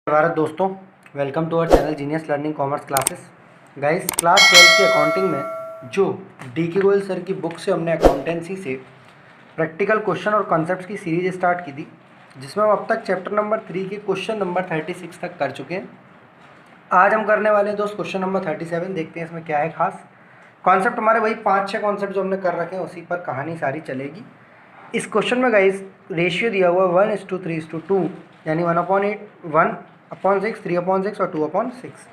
भारत दोस्तों, welcome to our channel Genius Learning Commerce Classes. Guys, class 12 की accounting में जो डी.के. गोयल सर की बुक से हमने अकाउंटेंसी से प्रैक्टिकल क्वेश्चन और कॉन्सेप्ट्स की सीरीज स्टार्ट की थी, जिसमें हम अब तक चैप्टर नंबर 3 के क्वेश्चन नंबर 36 तक कर चुके हैं। आज हम करने वाले हैं दोस्त क्वेश्चन नंबर 37। देखते हैं इसमें क्या है खास। कॉन्सेप्ट हमारे वही 5-6 कॉन्सेप्ट जो हमने कर रखे हैं, उसी पर कहानी सारी चलेगी। इस क्वेश्चन में गाइस रेशियो दिया हुआ है 1:3:2, यानी 1/8, 1/6, 3/6 और 2/6।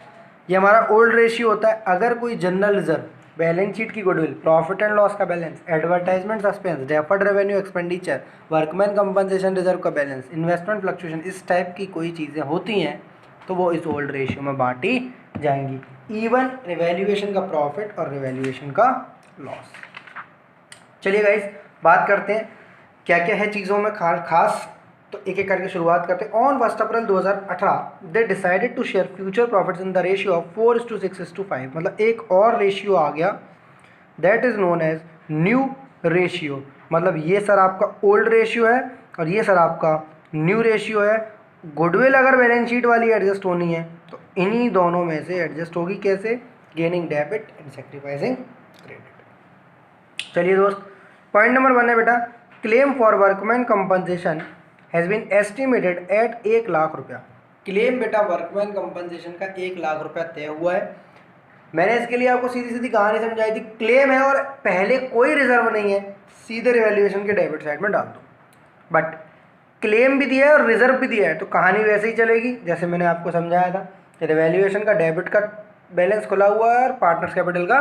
ये हमारा ओल्ड रेशियो होता है। अगर कोई जनरल रिजर्व, बैलेंस शीट की गुडविल, प्रॉफिट एंड लॉस का balance, advertisement suspense, deferred revenue expenditure, workman compensation reserve का बैलेंस, इन्वेस्टमेंट फ्लक्चुएशन, इस टाइप की कोई चीज़ें होती हैं तो वो इस ओल्ड रेशियो में बांटी जाएंगी। इवन रिवैल्यूएशन का प्रॉफिट और रिवैल्यूएशन का लॉस। चलिए गाइस, बात करते हैं क्या क्या है चीज़ों में खास। तो एक एक करके शुरुआत करते हैं। On 1 April 2018 they decided to share future profits in the ratio of 4:6:5। मतलब एक और रेशियो आ गया, that is known as new ratio. मतलब ये सर आपका ओल्ड रेशियो है और ये सर आपका न्यू रेशियो है। गुडविल अगर बैलेंस शीट वाली एडजस्ट होनी है तो इन्हीं दोनों में से एडजस्ट होगी। कैसे? Gaining debit and sacrificing credit. चलिए दोस्त, पॉइंट नंबर 1 है बेटा, claim for workman compensation has been estimated at 1 lakh रुपया। क्लेम बेटा वर्कमैन कंपनसेशन का 1 लाख रुपया तय हुआ है। मैंने इसके लिए आपको सीधी सीधी कहानी समझाई थी। क्लेम है और पहले कोई रिजर्व नहीं है, सीधे रिवैल्यूएशन के डेबिट साइड में डाल दो। बट क्लेम भी दिया है और रिजर्व भी दिया है, तो कहानी वैसे ही चलेगी जैसे मैंने आपको समझाया था कि रिवैल्यूएशन का डेबिट का बैलेंस खुला हुआ है और पार्टनर्स कैपिटल का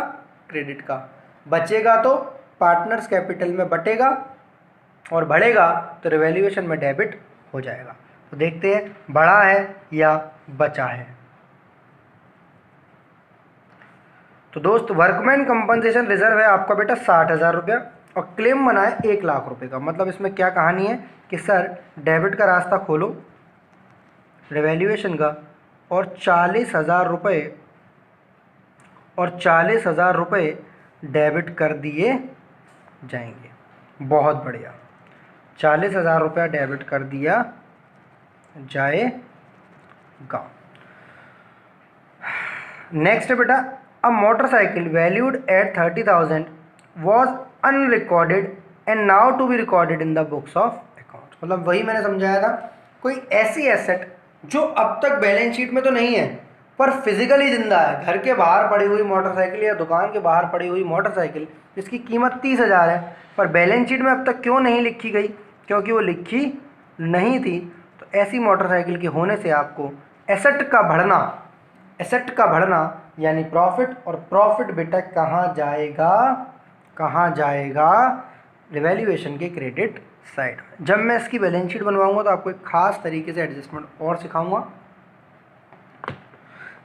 क्रेडिट का। बचेगा तो पार्टनर्स कैपिटल में बटेगा और बढ़ेगा तो रिवैल्यूएशन में डेबिट हो जाएगा। तो देखते हैं बढ़ा है या बचा है। तो दोस्त, वर्कमैन कंपनसेशन रिजर्व है आपका बेटा 60,000 रुपया और क्लेम बना है 1 लाख रुपए का। मतलब इसमें क्या कहानी है कि सर डेबिट का रास्ता खोलो रिवैल्यूएशन का और 40,000 रुपये डेबिट कर दिए जाएंगे। बहुत बढ़िया, 40,000 रुपया डेबिट कर दिया जाएगा। नेक्स्ट बेटा, a motorcycle valued at 30,000 was unrecorded and now to be recorded in the books of account. मतलब वही मैंने समझाया था, कोई ऐसी एसेट जो अब तक बैलेंस शीट में तो नहीं है पर फिजिकली जिंदा है। घर के बाहर पड़ी हुई मोटरसाइकिल या दुकान के बाहर पड़ी हुई मोटरसाइकिल जिसकी कीमत 30,000 है, पर बैलेंस शीट में अब तक क्यों नहीं लिखी गई? क्योंकि वो लिखी नहीं थी। तो ऐसी मोटरसाइकिल के होने से आपको एसेट का बढ़ना यानी प्रॉफिट, और प्रॉफिट बेटा कहाँ जाएगा? रिवैल्यूएशन के क्रेडिट साइड में। जब मैं इसकी बैलेंस शीट बनवाऊंगा तो आपको एक खास तरीके से एडजस्टमेंट और सिखाऊंगा।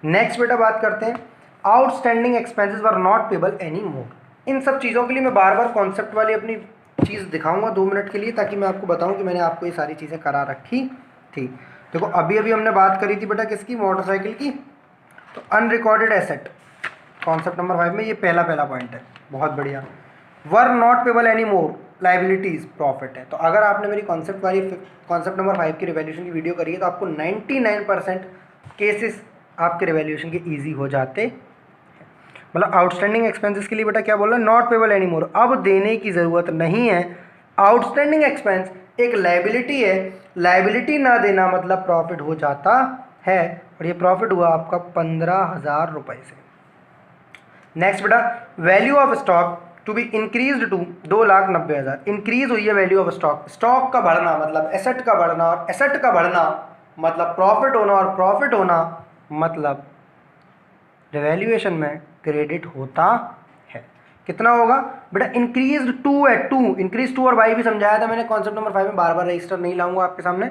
नेक्स्ट बेटा बात करते हैं, outstanding expenses were not payable any more. इन सब चीज़ों के लिए मैं बार बार कॉन्सेप्ट वाली अपनी चीज़ दिखाऊंगा 2 मिनट के लिए, ताकि मैं आपको बताऊं कि मैंने आपको ये सारी चीज़ें करा रखी थी। देखो, अभी हमने बात करी थी बेटा किसकी? मोटरसाइकिल की। तो अनरिकॉर्डेड एसेट कॉन्सेप्ट नंबर 5 में ये पहला पॉइंट है। बहुत बढ़िया। वर not payable any more liabilities profit है। तो अगर आपने मेरी कॉन्सेप्ट नंबर 5 की रिवैल्यूएशन की वीडियो करी है तो आपको 99% केसेस आपके रिवैल्यूएशन के ईजी हो जाते हैं। मतलब आउटस्टैंडिंग एक्सपेंसेस के लिए बेटा क्या बोल रहा है? नॉट पेबल एनी मोर, अब देने की ज़रूरत नहीं है। आउटस्टैंडिंग एक्सपेंस एक लाइबिलिटी है, लाइबिलिटी ना देना मतलब प्रॉफिट हो जाता है, और ये प्रॉफिट हुआ आपका 15,000 रुपये से। नेक्स्ट बेटा, value of stock to be increased to 2,90,000। Increase हुई है वैल्यू ऑफ स्टॉक। स्टॉक का बढ़ना मतलब एसेट का बढ़ना, और एसेट का बढ़ना मतलब प्रॉफिट होना, और प्रॉफिट होना मतलब रिवैल्यूएशन में क्रेडिट होता है। कितना होगा बेटा? इंक्रीज टू इंक्रीज टू और वाई भी समझाया था मैंने कॉन्सेप्ट नंबर 5 में, बार बार रजिस्टर नहीं लाऊंगा आपके सामने।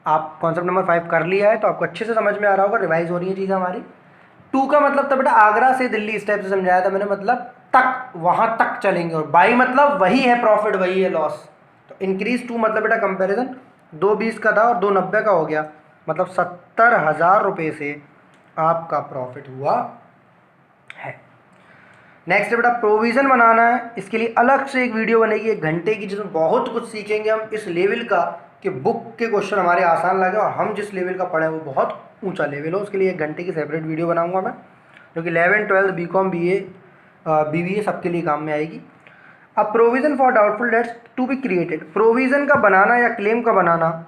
आप कॉन्सेप्ट नंबर 5 कर लिया है तो आपको अच्छे से समझ में आ रहा होगा, रिवाइज हो रही है चीज़ हमारी। 2 का मतलब था बेटा आगरा से दिल्ली, इस टाइप से समझाया था मैंने, मतलब तक, वहां तक चलेंगे, और बाई मतलब वही है प्रॉफिट, वही है लॉस। तो इंक्रीज टू मतलब बेटा कंपैरिजन 220 का था और 290 का हो गया, मतलब 70,000 रुपये से आपका प्रॉफिट हुआ है। नेक्स्ट बेटा प्रोविज़न बनाना है, इसके लिए अलग से एक वीडियो बनेगी 1 घंटे की, जिसमें बहुत कुछ सीखेंगे हम इस लेवल का कि बुक के क्वेश्चन हमारे आसान लगे और हम जिस लेवल का पढ़े वो बहुत ऊंचा लेवल हो। उसके लिए 1 घंटे की सेपरेट वीडियो बनाऊंगा मैं, जो कि 11th 12th BCom BA BBA सबके लिए काम में आएगी। अब provision for doubtful debts to be created, provision का बनाना या क्लेम का बनाना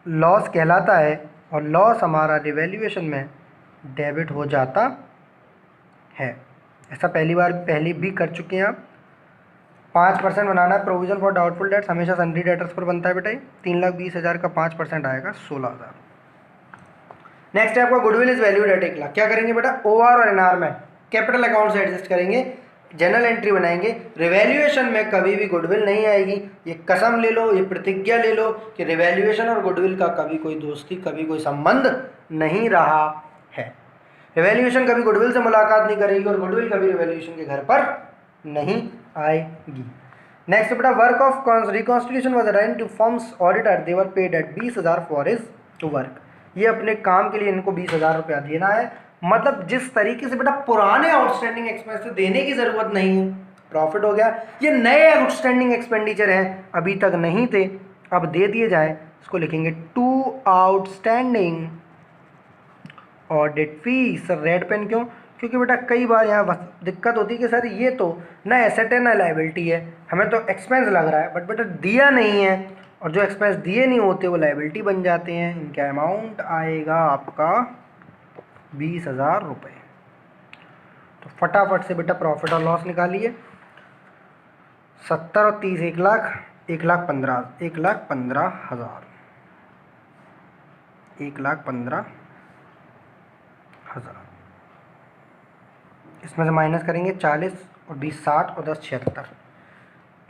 लॉस कहलाता है और लॉस हमारा रिवैल्यूएशन में डेबिट हो जाता है। ऐसा पहले भी कर चुके हैं आप। 5% बनाना है प्रोविज़न फॉर डाउटफुल डेट्स, हमेशा सन्ड्री डेटर्स पर बनता है बेटा। 3,20,000 का 5% आएगा 16,000। नेक्स्ट है आपका goodwill is valued at 1 lakh. क्या करेंगे बेटा, OR और NR में कैपिटल अकाउंट से एडजस्ट करेंगे, जनरल एंट्री बनाएंगे। रिवैल्यूएशन में कभी भी गुडविल नहीं आएगी। ये कसम ले लो, ये प्रतिज्ञा ले लो कि रिवैल्यूएशन और गुडविल का कभी कोई दोस्ती, कभी कोई संबंध नहीं रहा है। रिवैल्यूएशन कभी गुडविल से मुलाकात नहीं करेगी और गुडविल कभी रिवैल्यूएशन के घर पर नहीं आएगी। नेक्स्ट बेटा work of reconstitution was arranged to firm's auditor, they were paid at 20,000 for his work. ये अपने काम के लिए इनको 20,000 रुपया देना है। मतलब जिस तरीके से बेटा पुराने आउटस्टैंडिंग एक्सपेंस देने की ज़रूरत नहीं है, प्रॉफिट हो गया। ये नए आउटस्टैंडिंग एक्सपेंडिचर हैं, अभी तक नहीं थे, अब दे दिए जाए। इसको लिखेंगे to outstanding audit fee. Sir red pen क्यों? क्योंकि बेटा कई बार यहाँ दिक्कत होती है कि सर ये तो ना एसेट है ना लाइबिलिटी है, हमें तो एक्सपेंस लग रहा है, बट बेटा दिया नहीं है, और जो एक्सपेंस दिए नहीं होते वो लाइबिलिटी बन जाते हैं। इनका अमाउंट आएगा आपका 20,000 रुपये। तो फटाफट से बेटा प्रॉफिट और लॉस निकालिए। 70 और 30 1 लाख, 1,15,000, 1,15,000, 1,15,000। इसमें से माइनस करेंगे 40 और 20 60 और 10 76।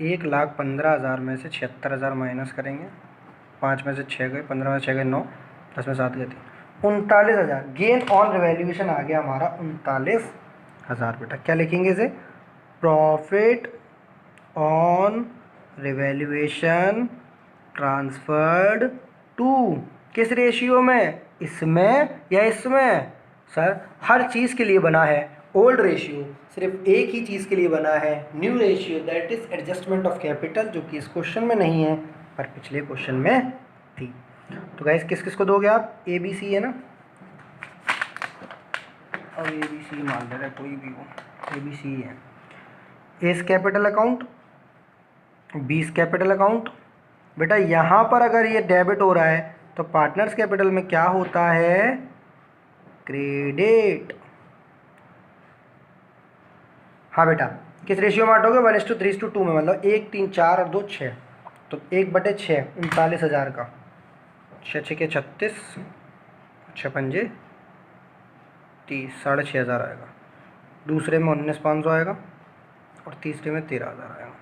1,15,000 में से 76,000 माइनस करेंगे। 5 में से 6 गए, 15 में से 6 गए 9, 10 में 7 गए 3, 39,000। गेन ऑन रिवैल्यूएशन आ गया हमारा 39,000 बेटा। क्या लिखेंगे इसे? Profit on revaluation transferred to, किस रेशियो में? इसमें या इसमें? सर हर चीज़ के लिए बना है ओल्ड रेशियो, सिर्फ एक ही चीज़ के लिए बना है new ratio, that is adjustment of capital, जो कि इस क्वेश्चन में नहीं है पर पिछले क्वेश्चन में थी। तो गाइस किस किस को दोगे आप? ABC है ना, और ABC मान ले रहे कोई भी हो, ABC है। A capital account, B capital account. बेटा यहाँ पर अगर ये डेबिट हो रहा है तो पार्टनर्स कैपिटल में क्या होता है? क्रेडिट। हाँ बेटा किस रेशियो में बांटोगे? 1:3:2 में, मतलब 1 3 4 और 2 6, तो 1/6 39,000 का, 6 6 के 36, 6 पंजे 30, 6,500 आएगा। दूसरे में 19,500 आएगा और तीसरे में 13,000 आएगा।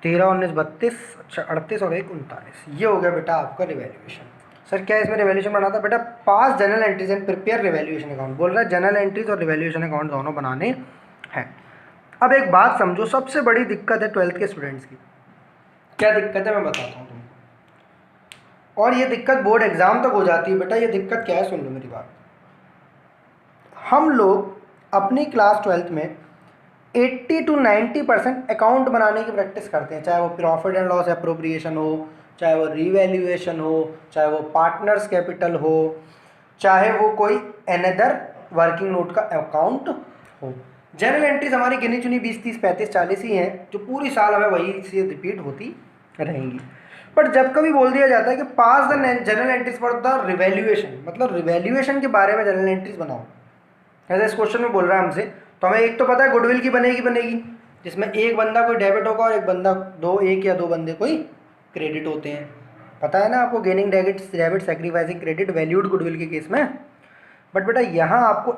13 19 32, अच्छा 38 और 1 39। ये हो गया बेटा आपका रिवैल्यूएशन। सर क्या इसमें रिवैल्यूएशन बनाता है? बेटा pass journal entries and prepare revaluation account. बोल रहा है जनरल एंट्रीज और रिवैल्यूएशन अकाउंट दोनों बनाने हैं। अब एक बात समझो, सबसे बड़ी दिक्कत है 12th के स्टूडेंट्स की। क्या दिक्कत है मैं बताता हूँ तुमको, और ये दिक्कत बोर्ड एग्जाम तक हो जाती है। बेटा ये दिक्कत क्या है, सुन लो मेरी बात। हम लोग अपनी क्लास 12th में 80 to 90% अकाउंट बनाने की प्रैक्टिस करते हैं, चाहे वो प्रॉफिट एंड लॉस एप्रोप्रिएशन हो, चाहे वो रिवैल्यूएशन हो, चाहे वो पार्टनर्स कैपिटल हो, चाहे वो कोई अनदर वर्किंग नोट का अकाउंट हो। जनरल एंट्रीज हमारी गिनी चुनी 20 30 35 40 ही हैं, जो पूरी साल हमें वही से रिपीट होती रहेंगी। बट जब कभी बोल दिया जाता है कि pass the journal entries for the revaluation, मतलब रिवैल्यूएशन के बारे में जनरल एंट्रीज बनाओ, ऐसा इस क्वेश्चन में बोल रहा है हमसे, तो हमें एक तो पता है गुडविल की बनेगी, जिसमें एक बंदा कोई डेबिट होगा और एक बंदा एक या दो बंदे कोई क्रेडिट होते हैं। पता है ना आपको, gaining debit sacrificing credit valued goodwill के केस में। बट बेटा यहाँ आपको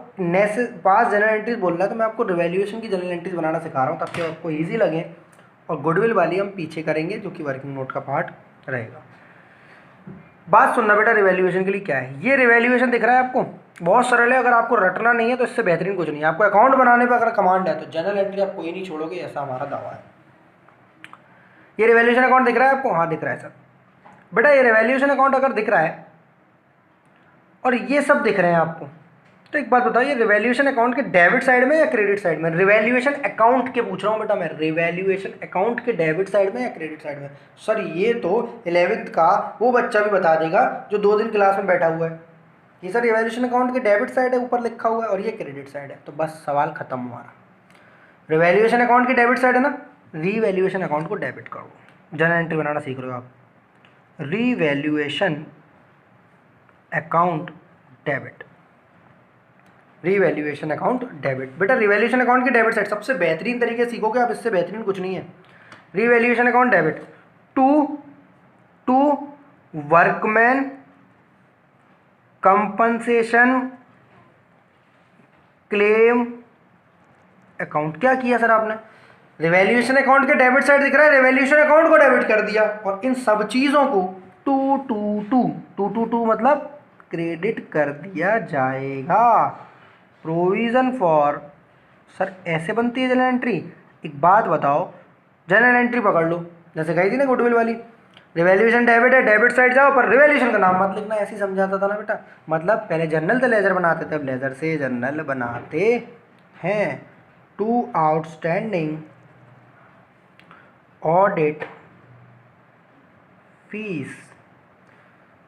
पास जनरल एंट्रीज बोल रहा है, तो मैं आपको रिवैल्यूएशन की जनरल एंट्रीज बनाना सिखा रहा हूँ ताकि आपको ईजी लगे, और गुडविल वाली हम पीछे करेंगे जो कि वर्किंग नोट का पार्ट रहेगा। बात सुनना बेटा, रिवैल्यूएशन के लिए क्या है। ये रिवैल्यूएशन दिख रहा है आपको, बहुत सरल है। अगर आपको रटना नहीं है तो इससे बेहतरीन कुछ नहीं है। आपको अकाउंट बनाने पर अगर कमांड है तो जनरल एंट्री आप कोई नहीं छोड़ोगे, ऐसा हमारा दावा है। ये रिवैल्यूएशन अकाउंट दिख रहा है आपको? हाँ दिख रहा है सर। बेटा ये रिवैल्यूएशन अकाउंट अगर दिख रहा है और ये सब दिख रहे हैं आपको, तो एक बात बताइए, रिवैल्यूएशन अकाउंट के डेबिट साइड में या क्रेडिट साइड में? रिवैल्यूएशन अकाउंट के पूछ रहा हूँ बेटा मैं, रिवैल्यूएशन अकाउंट के डेबिट साइड में या क्रेडिट साइड में? सर ये तो 11th का वो बच्चा भी बता देगा जो 2 दिन क्लास में बैठा हुआ है। ये सर रिवैल्यूएशन अकाउंट के डेबिट साइड है, ऊपर लिखा हुआ है, और ये क्रेडिट साइड है। तो बस सवाल खत्म हमारा। रिवैल्यूएशन अकाउंट की डेबिट साइड है ना, रीवैल्यूएशन अकाउंट को डेबिट करो। जनरल एंट्री बनाना सीख रहे हो आप। Revaluation account debit, revaluation account debit. बेटा रिवैल्यूएशन अकाउंट की डेबिट साइड सबसे बेहतरीन तरीके से सीखोगे आप, इससे बेहतरीन कुछ नहीं है। Revaluation account debit to workman compensation claim account. क्या किया सर आपने? रिवैल्यूएशन अकाउंट के डेबिट साइड दिख रहा है, रिवैल्यूएशन अकाउंट को डेबिट कर दिया, और इन सब चीजों को टू मतलब क्रेडिट कर दिया जाएगा। प्रोविजन फॉर, सर ऐसे बनती है जनरल एंट्री? एक बात बताओ, जनरल एंट्री पकड़ लो, जैसे कही थी ना गुडविल वाली, रिवैल्यूएशन डेबिट है, डेबिट साइड जाओ, पर रिवैल्यूएशन का नाम मत लिखना, ऐसे ही समझाता था ना बेटा। मतलब पहले जर्नल से लेजर बनाते थे, अब लेजर से जर्नल बनाते हैं। टू आउटस्टैंडिंग ऑडिट फीस,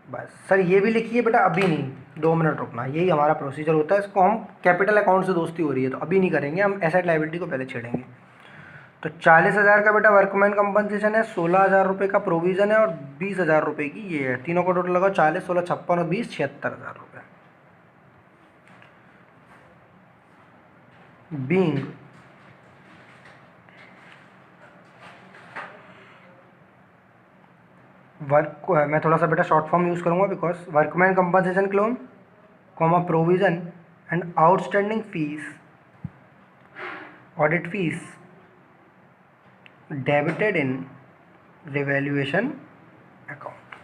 बस सर ये भी लिखिए बेटा, अभी नहीं, 2 मिनट रुकना, यही हमारा प्रोसीजर होता है। इसको हम कैपिटल अकाउंट से दोस्ती हो रही है तो अभी नहीं करेंगे, हम एसेट लायबिलिटी को पहले छेड़ेंगे। तो 40,000 का बेटा वर्कमैन कंपनसेशन है, 16,000 रुपये का प्रोविज़न है, और 20,000 रुपये की ये है। तीनों को टोटल लगाओ, 40, 16, 56 और 20, 76,000 रुपये। बीइंग वर्क को है, मैं थोड़ा सा बेटा शॉर्ट फॉर्म यूज़ करूँगा, because workman compensation claim comma provision and outstanding fees, audit fees debited in revaluation account.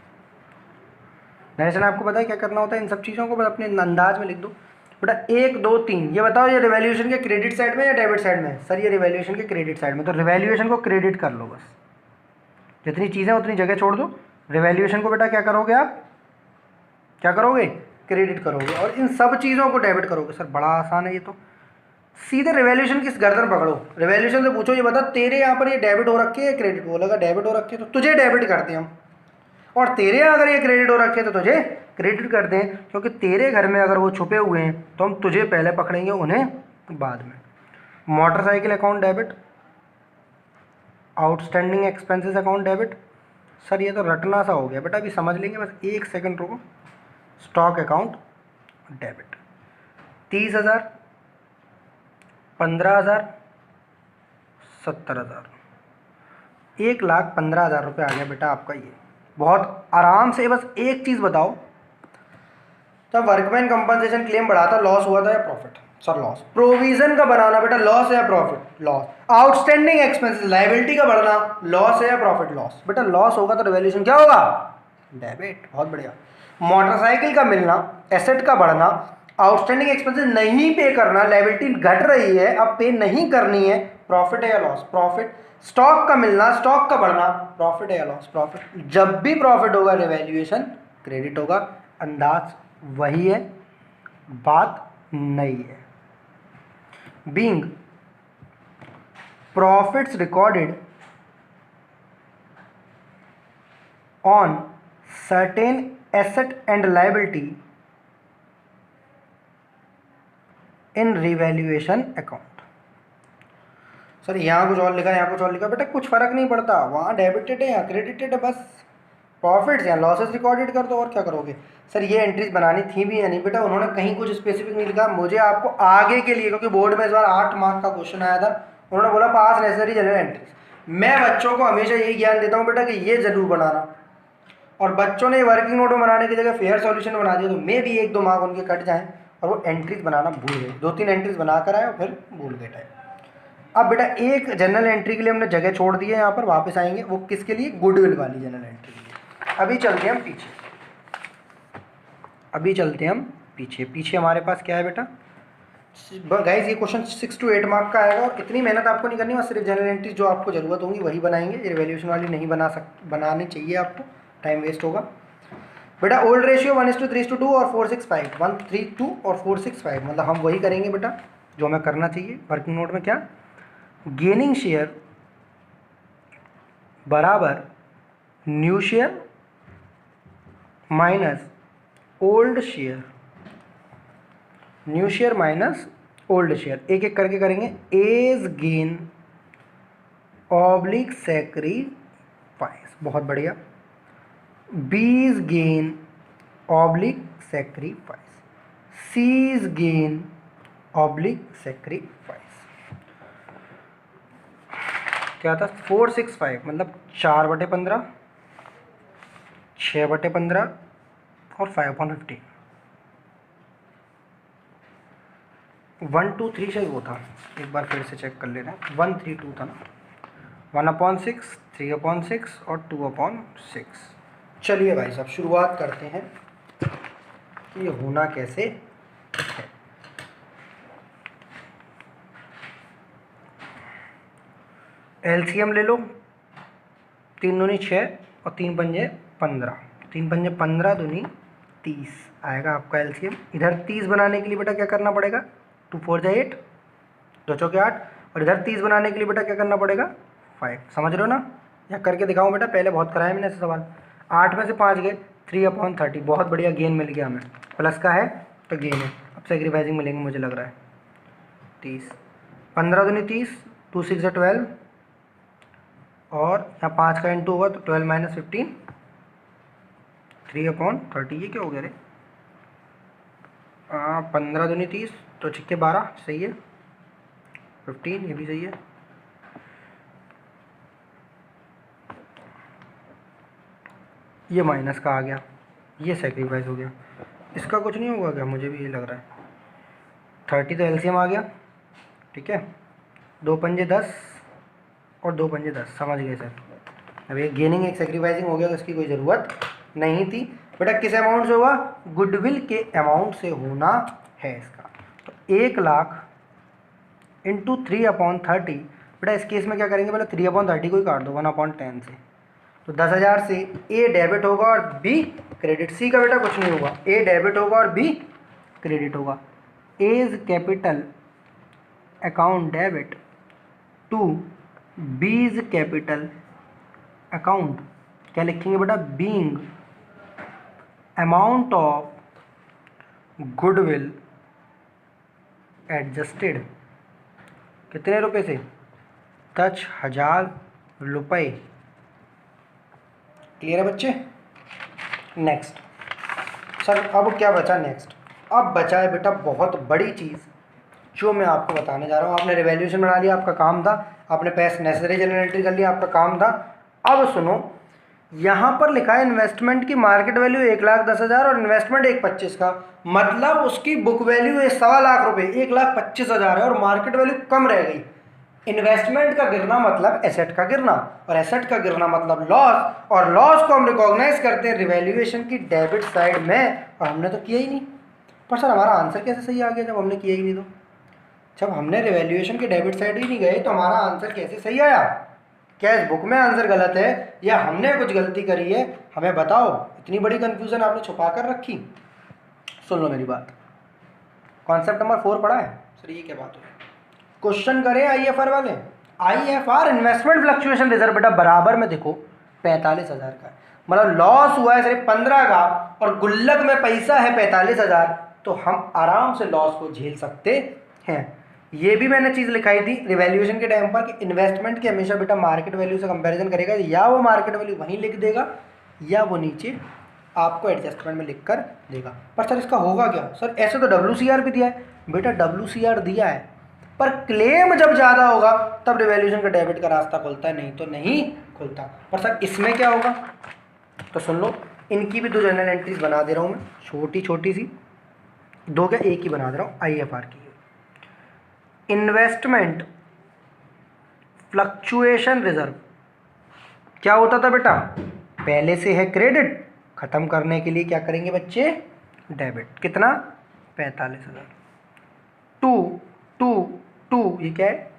Narration आपको पता है क्या करना होता है? इन सब चीज़ों को बस अपने अंदाज में लिख दो बेटा। 1, 2, 3 ये बताओ, ये रिवैल्यूएशन के क्रेडिट साइड में या डेबिट साइड में? सर ये रिवैल्यूएशन के क्रेडिट साइड में, तो रिवैल्यूएशन को क्रेडिट कर लो बस, जितनी चीज़ें उतनी जगह छोड़ दो। रिवैल्यूएशन को बेटा क्या करोगे आप? क्या करोगे? क्रेडिट करोगे, और इन सब चीज़ों को डेबिट करोगे। सर बड़ा आसान है ये तो, सीधे रिवैल्यूएशन की गर्दन पकड़ो, रिवैल्यूएशन से पूछो ये बता तेरे यहाँ पर ये डेबिट हो रखे है क्रेडिट? बोलेगा डेबिट हो रखे, तो तुझे डेबिट करते हैं हम, और तेरे यहाँ अगर ये क्रेडिट हो रखे तो तुझे क्रेडिट करते हैं, क्योंकि तेरे घर में अगर वो छुपे हुए हैं तो हम तुझे पहले पकड़ेंगे, उन्हें बाद में। Motorcycle account debit, outstanding expenses account debit. Sir ये तो रटना सा हो गया बेटा, अभी समझ लेंगे, बस 1 सेकंड रुको। स्टॉक अकाउंट डेबिट 30,000, 15,000, 70,000, 1,15,000 रुपये आ गया बेटा आपका ये, बहुत आराम से। बस एक चीज़ बताओ, तब वर्कमैन कंपनसेशन क्लेम बढ़ा था, लॉस हुआ था या प्रॉफिट? Sir loss. प्रोविजन का बनाना बेटा, लॉस है या profit? Loss. Outstanding expenses liability का बढ़ना, लॉस है या प्रॉफिट? लॉस। बेटा लॉस होगा तो रिवैल्यूएशन क्या होगा? डेबिट। बहुत बढ़िया। मोटरसाइकिल का मिलना, एसेट का बढ़ना, आउटस्टैंडिंग एक्सपेंसेस नहीं पे करना, लायबिलिटी घट रही है अब पे नहीं करनी है, प्रॉफिट है या लॉस? प्रॉफिट। स्टॉक का मिलना, स्टॉक का बढ़ना, प्रॉफिट है या लॉस? प्रॉफिट। जब भी प्रॉफिट होगा रिवैल्यूएशन क्रेडिट होगा। अंदाज वही है, बात नहीं है। Being profits recorded on certain asset and liability in revaluation account. Sir यहाँ कुछ और लिखा है, यहाँ कुछ और लिखा, बेटा कुछ फर्क नहीं पड़ता, वहाँ डेबिटेड है यहाँ क्रेडिटेड है, बस प्रॉफिट्स या लॉसेस रिकॉर्डेड कर दो, और क्या करोगे? सर ये एंट्रीज बनानी थी भी या नहीं? बेटा उन्होंने कहीं कुछ स्पेसिफिक नहीं लिखा, मुझे आपको आगे के लिए, क्योंकि बोर्ड में इस बार 8 मार्क का क्वेश्चन आया था, उन्होंने बोला पास नेसेसरी जनरल एंट्रीज। मैं बच्चों को हमेशा यही ज्ञान देता हूँ बेटा कि ये जरूर बनाना, और बच्चों ने वर्किंग नोट बनाने की जगह फेयर सॉल्यूशन बना दिया, तो मे भी 1-2 मार्क उनके कट जाएँ, और वो एंट्रीज बनाना भूल गए, 2-3 एंट्रीज बना कर आए और फिर भूल गए टाइम। अब बेटा एक जनरल एंट्री के लिए हमने जगह छोड़ दी है, यहाँ पर वापस आएंगे, वो किसके लिए? गुडविल वाली जनरल एंट्री के लिए। अभी चलते हैं हम पीछे, अभी चलते हैं हम पीछे। पीछे हमारे पास क्या है बेटा? गाइस ये क्वेश्चन 6 to 8 मार्क का आएगा, और इतनी मेहनत आपको नहीं करनी, बस सिर्फ जनरल एंट्री जो आपको ज़रूरत होगी वही बनाएंगे, रिवैल्यूएशन वाली नहीं बनानी चाहिए आपको, टाइम वेस्ट होगा। बेटा ओल्ड रेशियो 1:3:2 और 4:6:5, 1:3:2 और 4:6:5, मतलब हम वही करेंगे बेटा जो हमें करना चाहिए वर्किंग नोट में। क्या? गेनिंग शेयर बराबर new share minus old share, new share minus old share, एक एक करके करेंगे। एज गेन ऑब्लिक सैक्रिफाइस, बहुत बढ़िया। B's gain oblique sacrifice, C's gain oblique sacrifice. क्या था? 4:6:5, मतलब 4/15, 6/15 और 5/15। 1 2 3 सही वो था, एक बार फिर से चेक कर ले रहे हैं। 1:3:2 था ना, 1/6, 3/6 और 2/6। चलिए भाई साहब शुरुआत करते हैं कि ये होना कैसे है। एलसीएम ले लो, 3 दूनी 6 और 3 पंजे 15, 3 पंजे 15 दूनी 30 आएगा आपका एलसीएम। इधर 30 बनाने के लिए बेटा क्या करना पड़ेगा? 2 4 जा 8, 2 चौके 8, और इधर 30 बनाने के लिए बेटा क्या करना पड़ेगा? 5। समझ रहे हो ना? या करके दिखाऊं बेटा? पहले बहुत कराया मैंने ऐसे सवाल। 8 में से 5 गए, 3/30, बहुत बढ़िया गेन मिल गया हमें, प्लस का है तो गेन है। अब सेक्रीफाइसिंग मिलेंगे मुझे लग रहा है 30, 15 दूनी 30, 2 6 जा 12, और यहाँ 5 का इंटू होगा तो 12 - 15, 3/30। ये क्या हो गया रे? 15 दूनी 30, तो छिक्के 12, सही है। 15, ये भी सही है। ये माइनस का आ गया, ये सेक्रीफाइस हो गया। इसका कुछ नहीं होगा क्या? मुझे भी ये लग रहा है। 30 तो एलसीएम आ गया, ठीक है। 2 पंजे 10 और 2 पंजे 10, समझ गए सर। अब एक गेनिंग एक सेक्रीफाइसिंग हो गया तो इसकी कोई ज़रूरत नहीं थी। बेटा किस अमाउंट से हुआ? गुडविल के अमाउंट से होना है इसका। तो 1 लाख इंटू 3/30। बेटा इस केस में क्या करेंगे? पहले 3/30 को ही काट दो 1/10 से, तो 10,000 से ए डेबिट होगा और बी क्रेडिट। सी का बेटा कुछ नहीं होगा, ए डेबिट होगा और बी क्रेडिट होगा। As capital account debit to B's capital account, क्या लिखेंगे बेटा? Being amount of goodwill adjusted. कितने रुपए से? 10,000 रुपये। क्लियर है बच्चे? नेक्स्ट सर, अब क्या बचा? नेक्स्ट अब बचा है बेटा बहुत बड़ी चीज़ जो मैं आपको बताने जा रहा हूँ। आपने रिवैल्यूएशन बना लिया, आपका काम था। आपने पैस नेसेसरी जनरल एंट्री कर लिया, आपका काम था। अब सुनो, यहाँ पर लिखा है इन्वेस्टमेंट की मार्केट वैल्यू 1,10,000 और इन्वेस्टमेंट 1,25 का, मतलब उसकी बुक वैल्यू 1.25 लाख रुपये, 1,25,000 है और मार्केट वैल्यू कम रह गई। इन्वेस्टमेंट का गिरना मतलब एसेट का गिरना, और एसेट का गिरना मतलब लॉस, और लॉस को हम रिकॉग्नाइज करते हैं रिवैल्यूएशन की डेबिट साइड में, और हमने तो किया ही नहीं। पर सर हमारा आंसर कैसे सही आ गया जब हमने किया ही नहीं? तो जब हमने रिवैल्यूएशन की डेबिट साइड ही नहीं गए तो हमारा आंसर कैसे सही आया? क्या इस बुक में आंसर गलत है या हमने कुछ गलती करी है? हमें बताओ, इतनी बड़ी कंफ्यूजन आपने छुपा कर रखी। सुन लो मेरी बात, कॉन्सेप्ट नंबर 4 पढ़ा है सर? ये क्या बात हुई? क्वेश्चन करें आईएफआर वाले। आईएफआर इन्वेस्टमेंट फ्लक्चुएशन रिजर्व बेटा बराबर में देखो 45,000 का, मतलब लॉस हुआ है सिर्फ 15 का और गुल्लक में पैसा है 45,000, तो हम आराम से लॉस को झेल सकते हैं। ये भी मैंने चीज़ लिखाई थी रिवैल्यूएशन के टाइम पर कि इन्वेस्टमेंट की हमेशा बेटा मार्केट वैल्यू से कंपैरिजन करेगा, या वो मार्केट वैल्यू वहीं लिख देगा या वो नीचे आपको एडजस्टमेंट में लिख कर देगा। पर सर इसका होगा क्या? सर ऐसे तो WCR भी दिया है बेटा, WCR दिया है, पर क्लेम जब ज़्यादा होगा तब रिवैल्यूएशन का डेबिट का रास्ता खुलता है, नहीं तो नहीं खुलता। पर सर इसमें क्या होगा? तो सुन लो, इनकी भी 2 जनरल एंट्रीज बना दे रहा हूँ मैं, छोटी छोटी सी, 2 क्या 1 ही बना दे रहा हूँ। आईएफआर की इन्वेस्टमेंट फ्लक्चुएशन रिजर्व क्या होता था बेटा? पहले से है क्रेडिट, खत्म करने के लिए क्या करेंगे बच्चे? डेबिट। कितना? 45,000। 2 ये क्या है?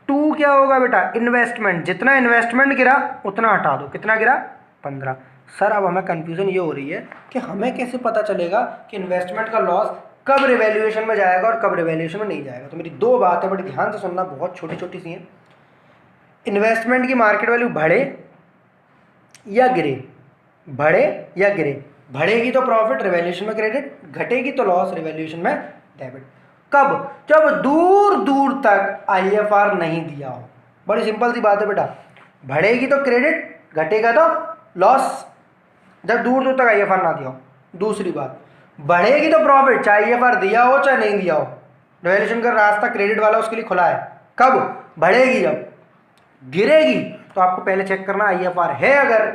2 क्या होगा बेटा? इन्वेस्टमेंट। जितना इन्वेस्टमेंट गिरा उतना हटा दो। कितना गिरा? 15। सर अब हमें कन्फ्यूज़न ये हो रही है कि हमें कैसे पता चलेगा कि इन्वेस्टमेंट का लॉस कब रिवैल्यूएशन में जाएगा और कब रिवैल्यूएशन में नहीं जाएगा। तो मेरी दो बातें बड़ी ध्यान से सुनना, बहुत छोटी छोटी सी हैं। इन्वेस्टमेंट की मार्केट वैल्यू बढ़े या गिरे, बढ़े या गिरे, बढ़ेगी तो प्रॉफिट रिवैल्यूएशन में क्रेडिट, घटेगी तो लॉस रिवैल्यूएशन में डेबिट। कब? जब दूर दूर तक आईएफआर नहीं दिया हो। बड़ी सिंपल सी बात है बेटा, बढ़ेगी तो क्रेडिट, घटेगा तो लॉस, जब दूर दूर तक आईएफआर ना दिया हो। दूसरी बात, बढ़ेगी तो प्रॉफिट, चाहे आईएफआर दिया हो चाहे नहीं दिया हो, रिवैल्यूएशन का रास्ता क्रेडिट वाला उसके लिए खुला है। कब? बढ़ेगी। जब गिरेगी तो आपको पहले चेक करना आईएफआर है, अगर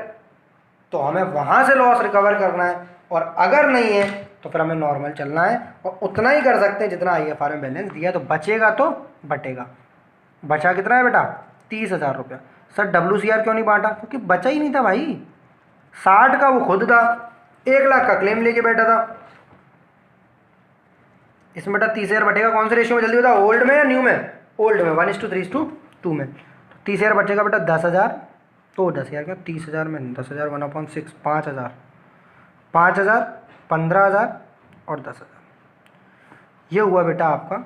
तो हमें वहां से लॉस रिकवर करना है, और अगर नहीं है तो फिर हमें नॉर्मल चलना है और उतना ही कर सकते हैं जितना आईएफआर में बैलेंस दिया। तो बचेगा तो बटेगा। बचा कितना है बेटा? 30,000 रुपया। सर WCR क्यों नहीं बांटा? क्योंकि बचा ही नहीं था भाई। 60 का वो खुद था, 1 लाख का क्लेम लेके बैठा था। इसमें बेटा 30,000 बटेगा कौन से रेशियो में? जल्दी बताओ, ओल्ड में या न्यू में? ओल्ड में, 1:3:2 में। तो 30,000 बचेगा बेटा 10,000, तो 10,000 क्या 30,000 में 10,000 1/6, 5,000, 5,000, 15,000 और 10,000। ये हुआ बेटा आपका,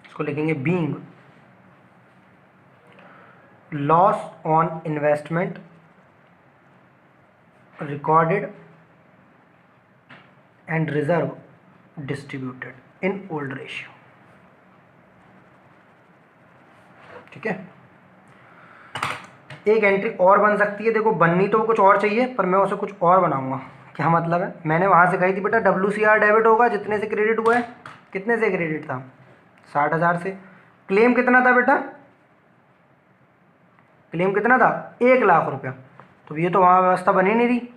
इसको लिखेंगे being loss on investment recorded and reserve distributed in old ratio. ठीक है, एक एंट्री और बन सकती है। देखो बननी तो कुछ और चाहिए, पर मैं उसे कुछ और बनाऊंगा। क्या मतलब है? मैंने वहां से कही थी बेटा WCR डेबिट होगा जितने से क्रेडिट हुआ है। कितने से क्रेडिट था? 60,000 से। क्लेम कितना था बेटा? क्लेम कितना था? 1 लाख रुपया। तो ये तो वहाँ व्यवस्था बनी नहीं रही।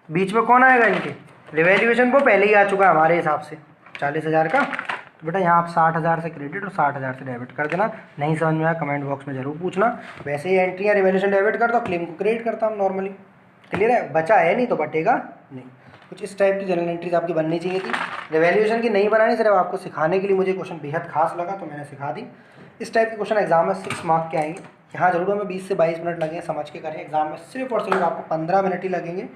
बीच में कौन आएगा इनके? रिवैल्यूएशन वो पहले ही आ चुका है हमारे हिसाब से 40,000 का। तो बेटा यहाँ आप 60,000 से क्रेडिट और 60,000 से डेबिट कर देना। नहीं समझ में आया कमेंट बॉक्स में जरूर पूछना। वैसे ही एंट्रियाँ रिवैल्यूएशन डेबिट करता हूँ, क्लेम को क्रेडिट करता हूँ नॉर्मली। क्लियर है? बचा है नहीं तो बटेगा नहीं। कुछ इस टाइप की जनरल एंट्रीज आपकी बननी चाहिए थी। रिवैल्यूएशन की नहीं बनानी, सिर्फ आपको सिखाने के लिए मुझे क्वेश्चन बेहद खास लगा तो मैंने सिखा दी। इस टाइप के क्वेश्चन एग्जाम में 6 मार्क के आएंगे। यहाँ जरूर हमें 20 से 22 मिनट लगेंगे, समझ के करें। एग्जाम में सिर्फ और सिर्फ आपको 15 मिनट ही लगेंगे,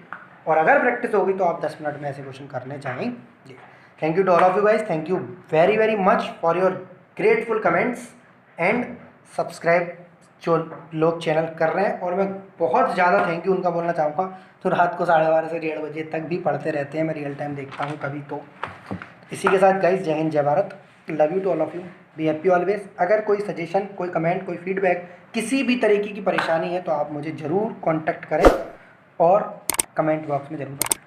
और अगर प्रैक्टिस होगी तो आप 10 मिनट में ऐसे क्वेश्चन करने चाहेंगे। Thank you to all of you guys, thank you very very much for your grateful comments and subscribe जो लोग चैनल कर रहे हैं। और मैं बहुत ज़्यादा थैंक यू उनका बोलना चाहूँगा तो रात को 12:30 से 1:30 बजे तक भी पढ़ते रहते हैं। मैं रियल टाइम देखता हूँ कभी। तो इसी के साथ गाइज, जय हिंद जय Bharat, love you to all of you, be happy always. अगर कोई सजेशन, कोई कमेंट, कोई फीडबैक, किसी भी तरीके की परेशानी है तो आप मुझे ज़रूर कॉन्टैक्ट करें और कमेंट बॉक्स में ज़रूर बताएं।